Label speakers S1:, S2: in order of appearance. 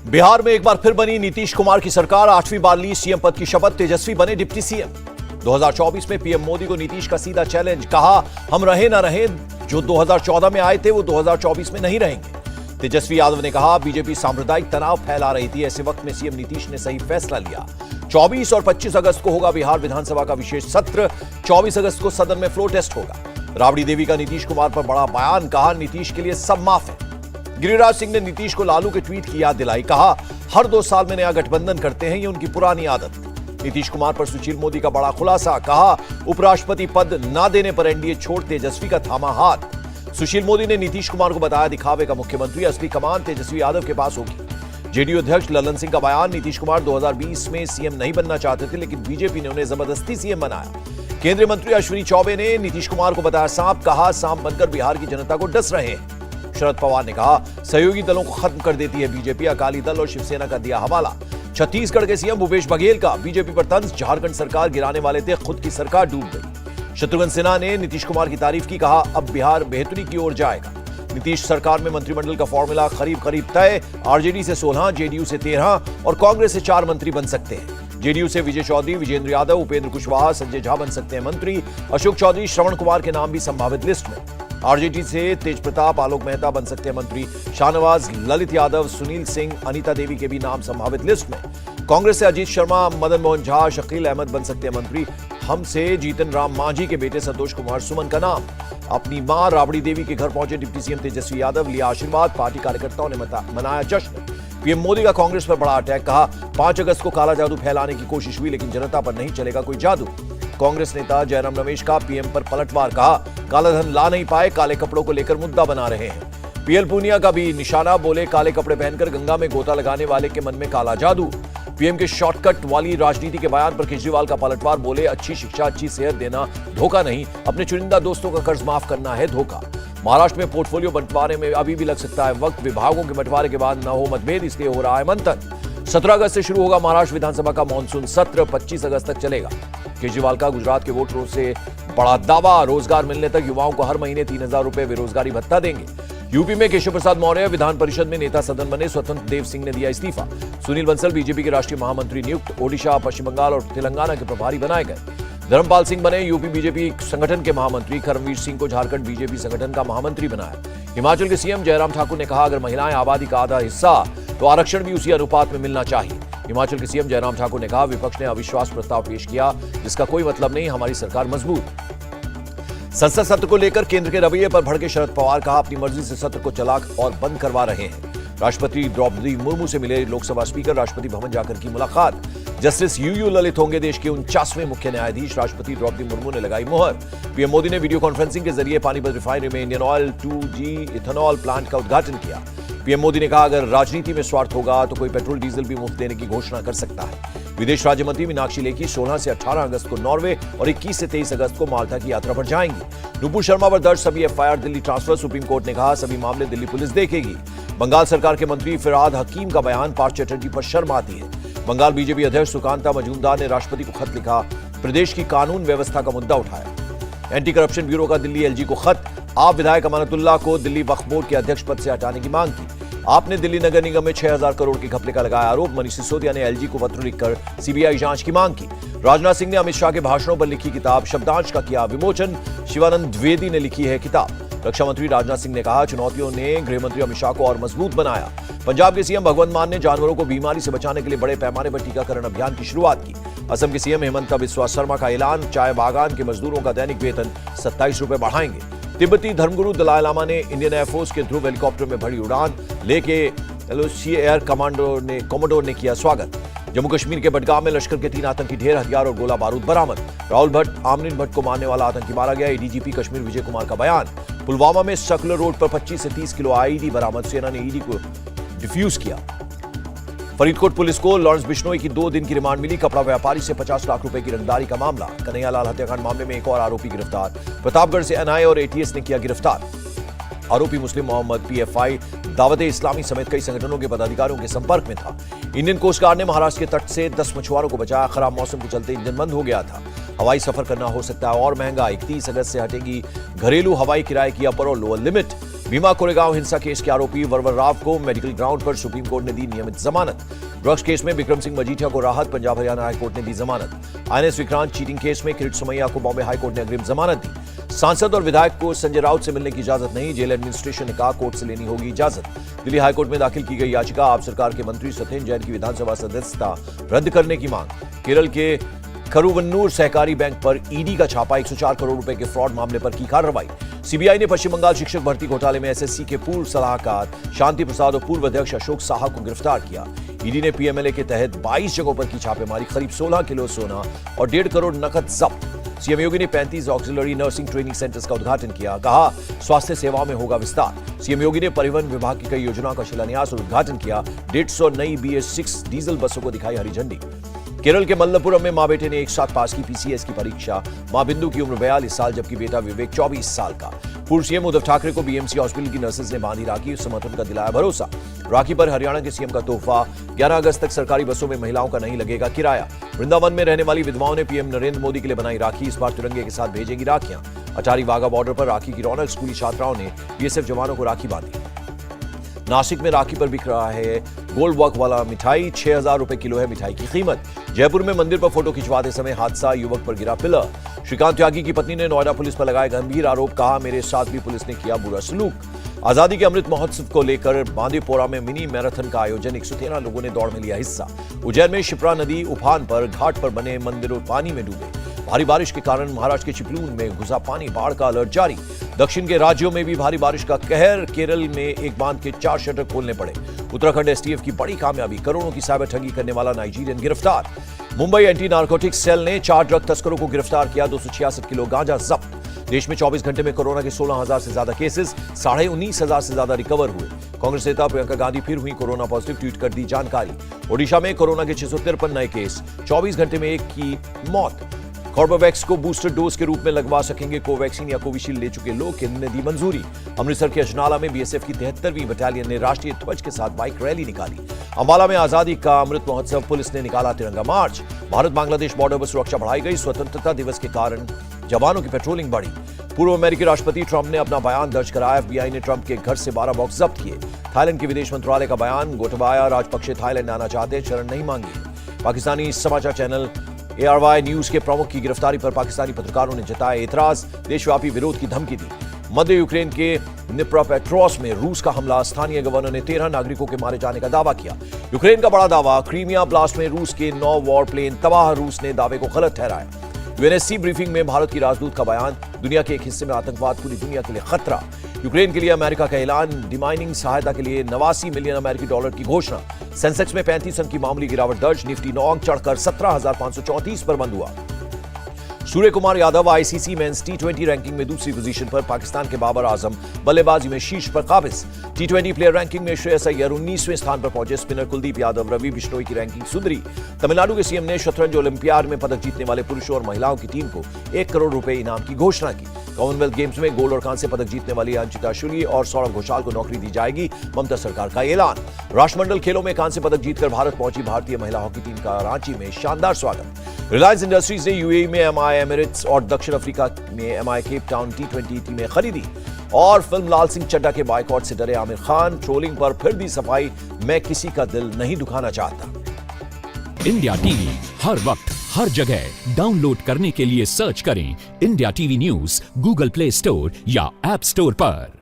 S1: बिहार में एक बार फिर बनी नीतीश कुमार की सरकार। 8वीं बार ली सीएम पद की शपथ, तेजस्वी बने डिप्टी सीएम। 2024 में पीएम मोदी को नीतीश का सीधा चैलेंज, कहा हम रहे ना रहे, जो 2014 में आए थे वो 2024 में नहीं रहेंगे। तेजस्वी यादव ने कहा बीजेपी सांप्रदायिक तनाव फैला रही थी, ऐसे वक्त में सीएम नीतीश ने सही फैसला लिया। 24 और 25 अगस्त को होगा बिहार विधानसभा का विशेष सत्र। 24 अगस्त को सदन में फ्लोर टेस्ट होगा। राबड़ी देवी का नीतीश कुमार पर बड़ा बयान, कहा नीतीश के लिए सब माफ है। गिरिराज सिंह ने नीतीश को लालू के ट्वीट की याद दिलाई, कहा हर 2 साल में नया गठबंधन करते हैं, ये उनकी पुरानी आदत। नीतीश कुमार पर सुशील मोदी का बड़ा खुलासा, कहा उपराष्ट्रपति पद ना देने पर एनडीए छोड़ तेजस्वी का थामा हाथ। सुशील मोदी ने नीतीश कुमार को बताया दिखावे का मुख्यमंत्री, असली कमान तेजस्वी यादव के पास होगी। जेडीयू अध्यक्ष ललन सिंह का बयान, नीतीश कुमार 2020 में सीएम नहीं बनना चाहते थे, लेकिन बीजेपी ने उन्हें जबरदस्ती सीएम बनाया। केंद्रीय मंत्री अश्विनी चौबे ने नीतीश कुमार को बताया सांप, कहा सांप बनकर बिहार की जनता को डस रहे हैं। शरद पवार ने कहा सहयोगी दलों को खत्म कर देती है बीजेपी, अकाली दल और शिवसेना का दिया हवाला। छत्तीसगढ़ के सीएम भूपेश बघेल का बीजेपी पर तंज, झारखंड सरकार गिराने वाले थे, खुद की सरकार डूब गई। शत्रुघ्न सिन्हा ने नीतीश कुमार की तारीफ की, कहा अब बिहार बेहतरी की ओर जाएगा। नीतीश सरकार में मंत्रिमंडल का फॉर्मूला करीब करीब तय, आरजेडी से 16, जेडीयू से 13 और कांग्रेस से 4 मंत्री बन सकते हैं। जेडीयू से विजय चौधरी, विजेंद्र यादव, उपेंद्र कुशवाहा, संजय झा बन सकते हैं मंत्री। अशोक चौधरी, श्रवण कुमार के नाम भी संभावित लिस्ट में। आरजेडी से तेज प्रताप, आलोक मेहता बन सकते हैं मंत्री। शाहनवाज, ललित यादव, सुनील सिंह, अनीता देवी के भी नाम संभावित लिस्ट में। कांग्रेस से अजीत शर्मा, मदन मोहन झा, शकील अहमद बन सकते हैं मंत्री। हम से जीतन राम मांझी के बेटे संतोष कुमार सुमन का नाम। अपनी मां राबड़ी देवी के घर पहुंचे डिप्टी सीएम तेजस्वी यादव, लिया आशीर्वाद, पार्टी कार्यकर्ताओं ने मनाया जश्न। पीएम मोदी का कांग्रेस पर बड़ा अटैक, कहा 5 अगस्त को काला जादू फैलाने की कोशिश हुई, लेकिन जनता पर नहीं चलेगा कोई जादू। कांग्रेस नेता जयराम रमेश का पीएम पर पलटवार, कहा काला धन ला नहीं पाए, काले कपड़ों को लेकर मुद्दा बना रहे हैं। पीएल पूनिया का भी निशाना, बोले काले कपड़े पहनकर गंगा में गोता लगाने वाले के मन में काला जादू। पीएम के शॉर्टकट वाली राजनीति के बयान पर केजरीवाल का पलटवार, बोले अच्छी शिक्षा अच्छी सेहत देना धोखा नहीं, अपने चुनिंदा दोस्तों का कर्ज माफ करना है धोखा। महाराष्ट्र में पोर्टफोलियो बंटवारे में अभी भी लग सकता है वक्त, विभागों के बंटवारे के बाद न हो मतभेद, इसलिए हो रहा है मंथन। 17 अगस्त से शुरू होगा महाराष्ट्र विधानसभा का मानसून सत्र, 25 अगस्त तक चलेगा। केजरीवाल का गुजरात के वोटरों से बड़ा दावा, रोजगार मिलने तक युवाओं को हर महीने 3000 रुपए बेरोजगारी भत्ता देंगे। यूपी में केशव प्रसाद मौर्य विधान परिषद में नेता सदन बने, स्वतंत्र देव सिंह ने दिया इस्तीफा। सुनील बंसल बीजेपी के राष्ट्रीय महामंत्री नियुक्त। ओडिशा, पश्चिम बंगाल और तेलंगाना के प्रभारी बनाए गए। धर्मपाल सिंह बने यूपी बीजेपी संगठन के महामंत्री। करमवीर सिंह को झारखंड बीजेपी संगठन का महामंत्री बनाया। हिमाचल के सीएम जयराम ठाकुर ने कहा अगर महिलाएं आबादी का आधा हिस्सा तो आरक्षण भी उसी अनुपात में मिलना चाहिए। हिमाचल के सीएम जयराम ठाकुर ने कहा विपक्ष ने अविश्वास प्रस्ताव पेश किया, जिसका कोई मतलब नहीं, हमारी सरकार मजबूत। संसद सत्र को लेकर केंद्र के रवैये पर भड़के शरद पवार, कहा अपनी मर्जी से सत्र को चला और बंद करवा रहे हैं। राष्ट्रपति द्रौपदी मुर्मू से मिले लोकसभा स्पीकर, राष्ट्रपति भवन जाकर की मुलाकात। जस्टिस यूयू ललित होंगे देश के 49वें मुख्य न्यायाधीश, राष्ट्रपति द्रौपदी मुर्मू ने लगाई मुहर। पीएम मोदी ने वीडियो कॉन्फ्रेंसिंग के जरिए पानीपत रिफाइनरी में Indian oil 2G ethanol plant का उद्घाटन किया। पीएम मोदी ने कहा अगर राजनीति में स्वार्थ होगा तो कोई पेट्रोल डीजल भी मुफ्त देने की घोषणा कर सकता है। विदेश राज्य मंत्री मीनाक्षी लेखी 16 से 18 अगस्त को नॉर्वे और 21 से 23 अगस्त को माल्टा की यात्रा पर जाएंगी। नुपुर शर्मा पर दर्ज सभी FIR Delhi transfer, supreme court ने कहा सभी मामले दिल्ली पुलिस देखेगी। बंगाल सरकार के मंत्री फिरहाद हकीम का बयान, पार्थ चटर्जी पर शर्म आती है। बंगाल बीजेपी अध्यक्ष सुकांता मजूमदार ने राष्ट्रपति को खत लिखा, प्रदेश की कानून व्यवस्था का मुद्दा उठाया। एंटी करप्शन ब्यूरो का दिल्ली एलजी को खत, आप विधायक अमानतुल्लाह को दिल्ली वक्फ बोर्ड के अध्यक्ष पद से हटाने की मांग की। आपने दिल्ली नगर निगम में 6000 करोड़ के घपले का लगाया आरोप। मनीष सिसोदिया ने एलजी को पत्र लिखकर सीबीआई जांच की मांग की। राजनाथ सिंह ने अमित शाह के भाषणों पर लिखी किताब शब्दांश का किया विमोचन। शिवानंद द्विवेदी ने लिखी है किताब। रक्षा मंत्री राजनाथ सिंह ने कहा चुनौतियों ने गृह मंत्री अमित शाह को और मजबूत बनाया। पंजाब के सीएम भगवंत मान ने जानवरों को बीमारी से बचाने के लिए बड़े पैमाने पर टीकाकरण अभियान की शुरुआत की। असम के सीएम हेमंता बिस्वा शर्मा का ऐलान, चाय बागान के मजदूरों का दैनिक वेतन 27 रुपए बढ़ाएंगे। तिब्बती धर्मगुरु दलाई लामा ने इंडियन एयरफोर्स के ध्रुव हेलीकॉप्टर में भरी उड़ान लेके एलओसी एयर कमांडोर ने किया स्वागत। जम्मू कश्मीर के बडगाम में लश्कर के 3 आतंकी ढेर, हथियार और गोला बारूद बरामद। राहुल भट्ट, आमरीन भट्ट को मारने वाला आतंकी मारा गया। एडीजीपी कश्मीर विजय कुमार का बयान। पुलवामा में सर्कुलर रोड पर 25 से 30 किलो आईईडी बरामद, सेना ने ईडी को डिफ्यूज किया। फरीदकोट पुलिस को लॉरेंस बिश्नोई की 2 दिन की रिमांड मिली। कपड़ा व्यापारी से 50 लाख रुपए की रंगदारी का मामला। कन्हैयालाल हत्याकांड मामले में एक और आरोपी गिरफ्तार। प्रतापगढ़ से एनआईए और एटीएस ने किया गिरफ्तार। आरोपी मुस्लिम मोहम्मद पीएफआई दावते इस्लामी समेत कई संगठनों के पदाधिकारियों के संपर्क में था। इंडियन कोस्ट गार्ड ने महाराष्ट्र के तट से 10 मछुआरों को बचाया। खराब मौसम के चलते इंजन बंद हो गया था। हवाई सफर करना हो सकता है और महंगा। 31 अगस्त से हटेगी घरेलू हवाई किराए की अपर और लोअर लिमिट। भीमा कोरेगांव हिंसा केस के आरोपी वरवर राव को मेडिकल ग्राउंड पर सुप्रीम कोर्ट ने दी नियमित जमानत। ड्रग्स केस में विक्रम सिंह मजीठिया को राहत, पंजाब हरियाणा हाईकोर्ट ने दी जमानत। आईएनएस विक्रांत चीटिंग केस में किरीट सोमैया को बॉम्बे हाईकोर्ट ने अग्रिम जमानत दी। सांसद और विधायक को संजय राउत से मिलने की इजाजत नहीं, जेल एडमिनिस्ट्रेशन ने कहा कोर्ट से लेनी होगी इजाजत। दिल्ली हाईकोर्ट में दाखिल की गई याचिका, आप सरकार के मंत्री सत्येंद्र जैन की विधानसभा सदस्यता रद्द करने की मांग। केरल के करुवन्नूर सहकारी बैंक पर ईडी का छापा, 104 करोड़ रुपए के फ्रॉड मामले पर की कार्रवाई। सीबीआई ने पश्चिम बंगाल शिक्षक भर्ती घोटाले में एसएससी के पूर्व सलाहकार शांति प्रसाद और पूर्व अध्यक्ष अशोक साहा को गिरफ्तार किया। ईडी ने पीएमएलए के तहत 22 जगहों पर की छापेमारी, करीब 16 किलो सोना और 1.5 करोड़ नकद जब्त। सीएम योगी ने 35 ऑक्सिलरी नर्सिंग ट्रेनिंग सेंटर्स का उद्घाटन किया, कहा स्वास्थ्य सेवाओं में होगा विस्तार। सीएम योगी ने परिवहन विभाग की कई योजनाओं का शिलान्यास और उद्घाटन किया। 150 नई BS6 डीजल बसों को दिखाई हरी झंडी। केरल के मल्लपुरम में मां बेटे ने एक साथ पास की पीसीएस की परीक्षा। मां बिंदु की उम्र 42 साल जबकि बेटा विवेक 24 साल का। पूर्व सीएम उद्धव ठाकरे को बीएमसी हॉस्पिटल की नर्सेज ने बांधी राखी, उस समर्थन का दिलाया भरोसा। राखी पर हरियाणा के सीएम का तोहफा, 11 अगस्त तक सरकारी बसों में महिलाओं का नहीं लगेगा किराया। वृंदावन में रहने वाली विधवाओं ने पीएम नरेंद्र मोदी के लिए बनाई राखी, इस बार तिरंगे के साथ भेजेंगी राखियां। अटारी वाघा बॉर्डर पर राखी की रौनक, स्कूली छात्राओं ने बीएसएफ जवानों को राखी बांधी। नासिक में राखी पर बिक रहा है गोल्ड वर्क वाला मिठाई, 6,000 रुपए किलो है मिठाई की कीमत। जयपुर में मंदिर पर फोटो खिंचवाते समय हादसा, युवक पर गिरा पिलर। श्रीकांत त्यागी की पत्नी ने नोएडा पुलिस पर लगाए गंभीर आरोप, कहा मेरे साथ भी पुलिस ने किया बुरा सलूक। आजादी के अमृत महोत्सव को लेकर बांदीपोरा में मिनी मैराथन का आयोजन, 113 लोगों ने दौड़ में लिया हिस्सा। उज्जैन में शिप्रा नदी उफान पर, घाट पर बने मंदिरों पानी में डूबे। भारी बारिश के कारण महाराष्ट्र के चिपलून में घुसा पानी, बाढ़ का अलर्ट जारी। दक्षिण के राज्यों में भी भारी बारिश का कहर, केरल में एक बांध के 4 शटर खोलने पड़े। उत्तराखंड एसटीएफ की बड़ी कामयाबी, करोड़ों की साइबर ठगी करने वाला नाइजीरियन गिरफ्तार। मुंबई एंटी नारकोटिक्स सेल ने 4 ड्रग तस्करों को गिरफ्तार किया, 266 किलो गांजा जब्त। देश में 24 घंटे में कोरोना के 16,000 से ज्यादा केसेस, 19,500 से ज्यादा रिकवर हुए। कांग्रेस नेता प्रियंका गांधी फिर हुई कोरोना पॉजिटिव, ट्वीट कर दी जानकारी। ओडिशा में कोरोना के 653 नए केस, 24 घंटे में एक की मौत। कॉर्बेवैक्स को बूस्टर डोज के रूप में लगवा सकेंगे कोवैक्सीन या कोविशील्ड ले चुके लोग, केंद्र ने दी मंजूरी। अमृतसर के अजनाला में बीएसएफ की 73वीं बटालियन ने राष्ट्रीय ध्वज के साथ बाइक रैली निकाली। अंबाला में आजादी का अमृत महोत्सव, पुलिस ने निकाला तिरंगा मार्च। भारत बांग्लादेश बॉर्डर पर सुरक्षा बढ़ाई गई, स्वतंत्रता दिवस के कारण जवानों की पेट्रोलिंग बढ़ी। पूर्व अमेरिकी राष्ट्रपति ट्रंप ने अपना बयान दर्ज कराया, एफबीआई ने ट्रंप के घर से 12 बॉक्स जब्त किए। थाईलैंड के विदेश मंत्रालय का बयान, गोटबाया राजपक्षे थाईलैंड आना चाहते, शरण नहीं मांगी। पाकिस्तानी समाचार चैनल ARY न्यूज के प्रमुख की गिरफ्तारी पर पाकिस्तानी पत्रकारों ने जताया एतराज, देशव्यापी विरोध की धमकी दी। मध्य यूक्रेन के निप्रोपेट्रोव्स्क में रूस का हमला, स्थानीय गवर्नर ने 13 नागरिकों के मारे जाने का दावा किया। यूक्रेन का बड़ा दावा, क्रीमिया ब्लास्ट में रूस के 9 वॉर प्लेन तबाह, रूस ने दावे को गलत ठहराया। यूएनएससी ब्रीफिंग में भारत की राजदूत का बयान, दुनिया के एक हिस्से में आतंकवाद पूरी दुनिया के लिए खतरा। यूक्रेन के लिए अमेरिका का ऐलान, डिमाइनिंग सहायता के लिए 89 मिलियन अमेरिकी डॉलर की घोषणा। सेंसेक्स में 35 अंक की मामूली गिरावट दर्ज, निफ्टी 9 अंक चढ़कर 17,534 पर बंद हुआ। सूर्य कुमार यादव आईसीसी मेंस टी20 रैंकिंग में दूसरी पोजीशन पर, पाकिस्तान के बाबर आजम बल्लेबाजी में शीर्ष पर काबिज। टी20 प्लेयर रैंकिंग में श्रेयस अय्यर 19वें स्थान पर पहुंचे, स्पिनर कुलदीप यादव, रवि बिश्नोई की रैंकिंग सुधरी। तमिलनाडु के सीएम ने शतरंज ओलंपियाड में पदक जीतने वाले पुरुषों और महिलाओं की टीम को 1 करोड़ रुपए इनाम की घोषणा की। कॉमनवेल्थ गेम्स में गोल्ड और कांस्य पदक जीतने वाली अंशिता शुली और सौरभ घोषाल को नौकरी दी जाएगी, ममता सरकार का ऐलान। राष्ट्रमंडल खेलों में कांस्य पदक जीतकर भारत पहुंची भारतीय महिला हॉकी टीम का रांची में शानदार स्वागत। रिलायंस इंडस्ट्रीज ने यूएई में एमआई एमिरेट्स और दक्षिण अफ्रीका में एमआई केप टाउन टी20 टीमें खरीदी। और फिल्म लाल सिंह चड्ढा के बायकॉट से डरे आमिर खान, ट्रोलिंग पर फिर दी सफाई, मैं किसी का दिल नहीं दुखाना चाहता।
S2: इंडिया टीवी हर वक्त हर जगह डाउनलोड करने के लिए सर्च करें India TV news Google play store या ऐप स्टोर पर।